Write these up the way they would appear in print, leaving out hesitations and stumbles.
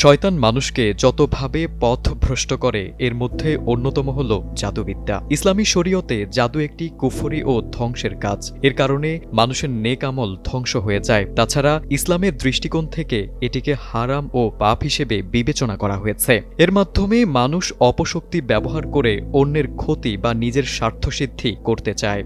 শয়তান মানুষকে যতভাবে পথভ্রষ্ট করে এর মধ্যে অন্যতম হল জাদুবিদ্যা। ইসলামী শরীয়তে জাদু একটি কুফরি ও ধ্বংসের কাজ। এর কারণে মানুষের নেক আমল ধ্বংস হয়ে যায়। তাছাড়া ইসলামের দৃষ্টিকোণ থেকে এটিকে হারাম ও পাপ হিসেবে বিবেচনা করা হয়েছে। এর মাধ্যমে মানুষ অপশক্তি ব্যবহার করে অন্যের ক্ষতি বা নিজের স্বার্থসিদ্ধি করতে চায়।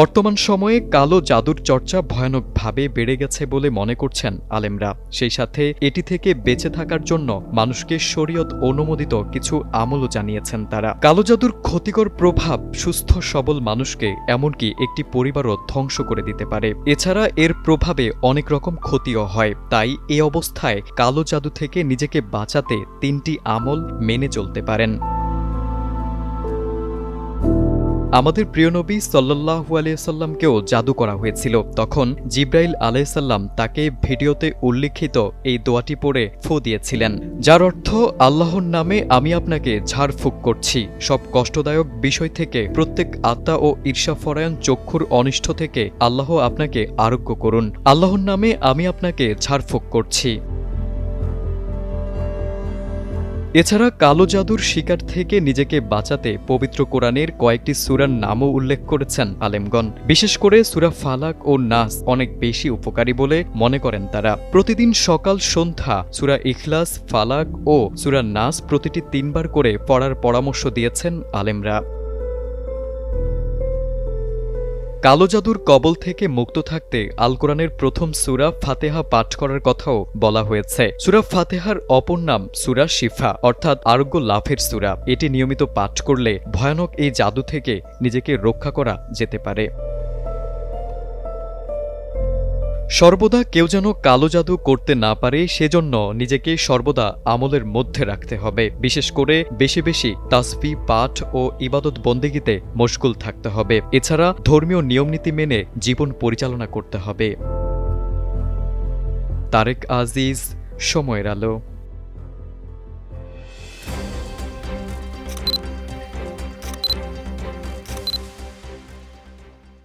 বর্তমান সময়ে কালো জাদুর চর্চা ভয়ানকভাবে বেড়ে গেছে বলে মনে করছেন আলেমরা। সেই সাথে এটি থেকে বেঁচে থাকার জন্য মানুষকে শরীয়ত অনুমোদিত কিছু আমলও জানিয়েছেন তারা। কালো জাদুর ক্ষতিকর প্রভাব সুস্থ সবল মানুষকে এমনকি একটি পরিবারও ধ্বংস করে দিতে পারে। এছাড়া এর প্রভাবে অনেক রকম ক্ষতিও হয়। তাই এ অবস্থায় কালো জাদু থেকে নিজেকে বাঁচাতে ৩টি আমল মেনে চলতে পারেন। আমাদের প্রিয় নবী সাল্লাল্লাহু আলাইহি সাল্লামকেও জাদু করা হয়েছিল। তখন জিব্রাইল আলাইহিসসালাম তাকে ভিডিওতে উল্লিখিত এই দোয়াটি পড়ে ফু দিয়েছিলেন, যার অর্থ আল্লাহর নামে আমি আপনাকে ঝাড়ফুঁক করছি সব কষ্টদায়ক বিষয় থেকে, প্রত্যেক আত্মা ও ঈর্ষাপরায়ণ চক্ষুর অনিষ্ট থেকে আল্লাহ আপনাকে আরোগ্য করুন। আল্লাহর নামে আমি আপনাকে ঝাড়ফুঁক করছি। এছাড়া কালো জাদুর শিকার থেকে নিজেকে বাঁচাতে পবিত্র কোরআনের কয়েকটি সূরার নামও উল্লেখ করেছেন আলেমগণ। বিশেষ করে সূরা ফালাক ও নাস অনেক বেশি উপকারী বলে মনে করেন তারা। প্রতিদিন সকাল সন্ধ্যা সূরা ইখলাস, ফালাক ও সূরা নাস প্রতিটি ৩ বার করে পড়ার পরামর্শ দিয়েছেন আলেমরা। কালো জাদুর কবল থেকে মুক্ত থাকতে আল কোরআনের প্রথম সূরা ফাতেহা পাঠ করার কথাও বলা হয়েছে। সূরা ফাতেহার অপর নাম সূরা শিফা, অর্থাৎ আরোগ্য লাভের সূরা। এটি নিয়মিত পাঠ করলে ভয়ানক এই জাদু থেকে নিজেকে রক্ষা করা যেতে পারে। সর্বদা কেউ যেন কালো জাদু করতে না পারে সেজন্য নিজেকে সর্বদা আমলের মধ্যে রাখতে হবে। বিশেষ করে বেশি বেশি তাসবিহ পাঠ ও ইবাদত বন্দেগীতে মশগুল থাকতে হবে। এছাড়া ধর্মীয় নিয়মনীতি মেনে জীবন পরিচালনা করতে হবে। তারেক আজিজ, সময়ের আলো।